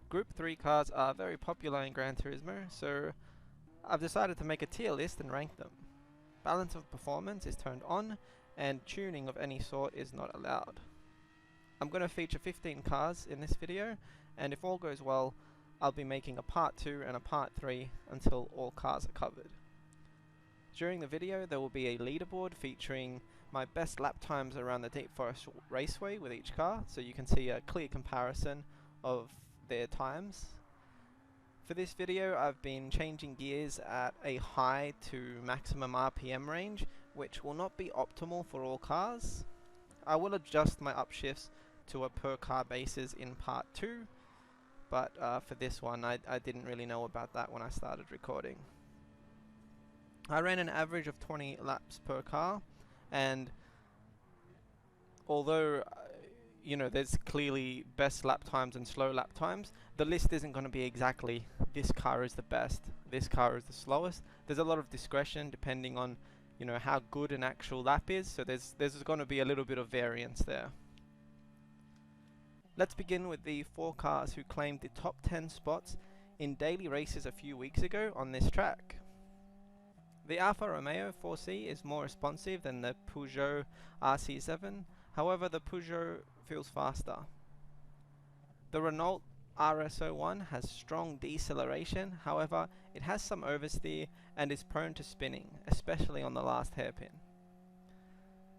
Group 3 cars are very popular in Gran Turismo, so I've decided to make a tier list and rank them. Balance of performance is turned on, and tuning of any sort is not allowed. I'm going to feature 15 cars in this video, and if all goes well, I'll be making a part 2 and a part 3 until all cars are covered. During the video there will be a leaderboard featuring my best lap times around the Deep Forest Raceway with each car, so you can see a clear comparison of their times. For this video I've been changing gears at a high to maximum RPM range, which will not be optimal for all cars. I will adjust my upshifts to a per car basis in part 2, but for this one I didn't really know about that when I started recording. I ran an average of 20 laps per car, and although there's clearly best lap times and slow lap times, the list isn't going to be exactly this car is the best, this car is the slowest. There's a lot of discretion depending on how good an actual lap is, so there's going to be a little bit of variance there. Let's begin with the 4 cars who claimed the top 10 spots in daily races a few weeks ago on this track. The Alfa Romeo 4C is more responsive than the Peugeot RC7, however the Peugeot feels faster. The Renault RS01 has strong deceleration, however it has some oversteer and is prone to spinning, especially on the last hairpin.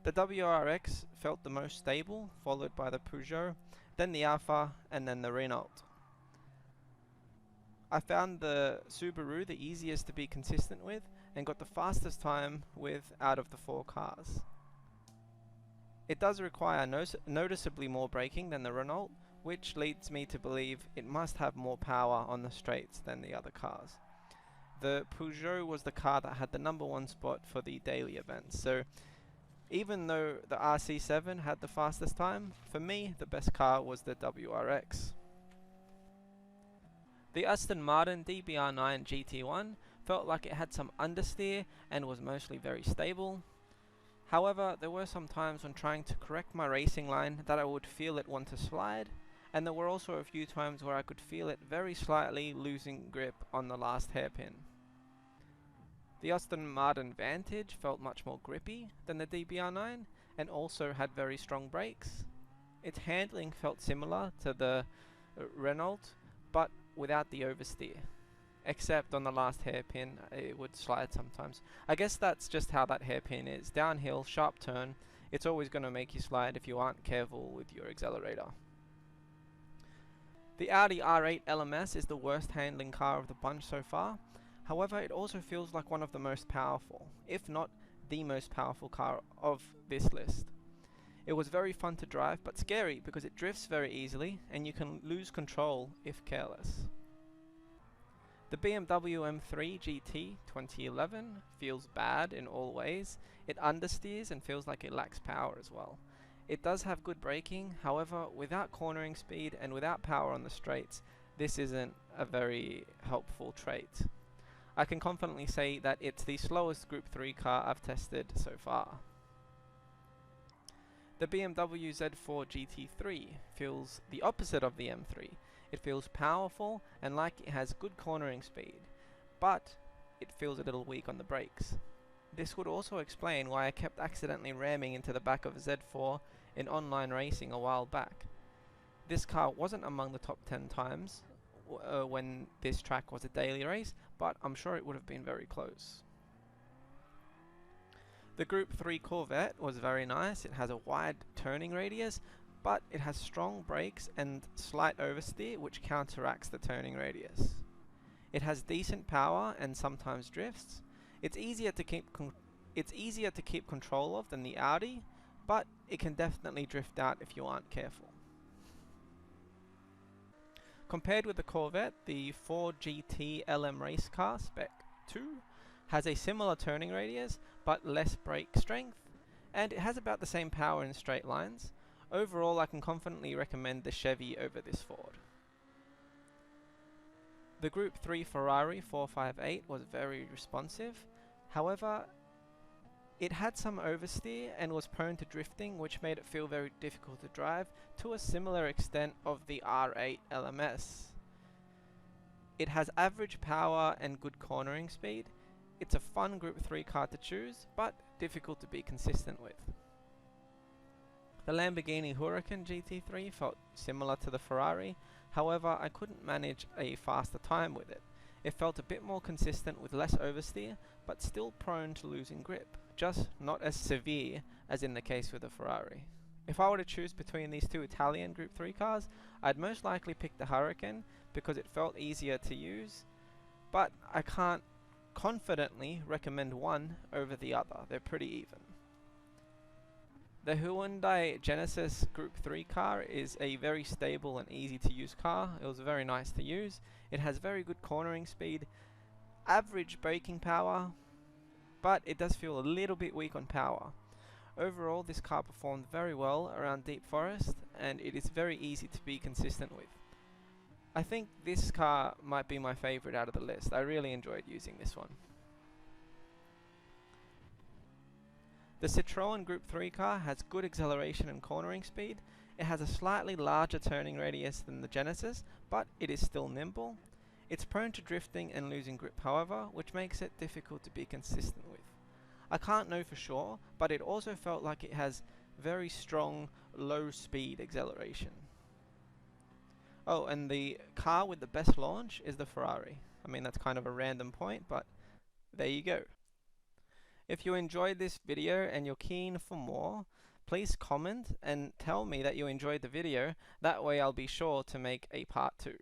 The WRX felt the most stable, followed by the Peugeot, then the Alfa, and then the Renault. I found the Subaru the easiest to be consistent with and got the fastest time with out of the 4 cars. It does require noticeably more braking than the Renault, which leads me to believe it must have more power on the straights than the other cars. The Peugeot was the car that had the #1 spot for the daily events, so even though the RC7 had the fastest time, for me the best car was the WRX. The Aston Martin DBR9 GT1 felt like it had some understeer and was mostly very stable. However, there were some times when trying to correct my racing line that I would feel it want to slide, and there were also a few times where I could feel it very slightly losing grip on the last hairpin. The Aston Martin Vantage felt much more grippy than the DBR9 and also had very strong brakes. Its handling felt similar to the Renault, but without the oversteer. Except on the last hairpin, it would slide sometimes. I guess that's just how that hairpin is. Downhill, sharp turn, it's always going to make you slide if you aren't careful with your accelerator. The Audi R8 LMS is the worst handling car of the bunch so far. However, it also feels like one of the most powerful, if not the most powerful car of this list. It was very fun to drive, but scary because it drifts very easily and you can lose control if careless. The Bmw M3 Gt 2011 feels bad in all ways. It understeers and feels like it lacks power as well. It does have good braking, however without cornering speed and without power on the straights, this isn't a very helpful trait. I can confidently say that it's the slowest Group 3 car I've tested so far. The Bmw Z4 Gt3 feels the opposite of the M3. It feels powerful and like it has good cornering speed, but it feels a little weak on the brakes. This would also explain why I kept accidentally ramming into the back of a Z4 in online racing a while back. This car wasn't among the top 10 times when this track was a daily race, but I'm sure it would have been very close. The Group 3 Corvette was very nice. It has a wide turning radius, but it has strong brakes and slight oversteer which counteracts the turning radius. It has decent power and sometimes drifts. It's easier to keep control of than the Audi, but it can definitely drift out if you aren't careful. Compared with the Corvette, the 4GT LM race car Spec 2 has a similar turning radius but less brake strength, and it has about the same power in straight lines. Overall, I can confidently recommend the Chevy over this Ford. The Group 3 Ferrari 458 was very responsive, however it had some oversteer and was prone to drifting, which made it feel very difficult to drive to a similar extent of the R8 LMS. It has average power and good cornering speed. It's a fun Group 3 car to choose, but difficult to be consistent with. The Lamborghini Huracan Gt3 felt similar to the Ferrari, however I couldn't manage a faster time with it. It felt a bit more consistent with less oversteer, but still prone to losing grip, just not as severe as in the case with the Ferrari. If I were to choose between these two Italian Group 3 cars, I'd most likely pick the Huracan because it felt easier to use, but I can't confidently recommend one over the other. They're pretty even. The Huandai Genesis Group 3 car is a very stable and easy to use car. It was very nice to use. It has very good cornering speed, average braking power, but it does feel a little bit weak on power. Overall, this car performed very well around deep forest, and it is very easy to be consistent with. I think this car might be my favorite out of the list. I really enjoyed using this one. The Citroën Group 3 car has good acceleration and cornering speed. It has a slightly larger turning radius than the Genesis, but it is still nimble. It's prone to drifting and losing grip, however, which makes it difficult to be consistent with. I can't know for sure, but it also felt like it has very strong low speed acceleration. Oh, and the car with the best launch is the Ferrari. I mean, that's kind of a random point, but there you go. If you enjoyed this video and you're keen for more, please comment and tell me that you enjoyed the video. That way I'll be sure to make a part 2.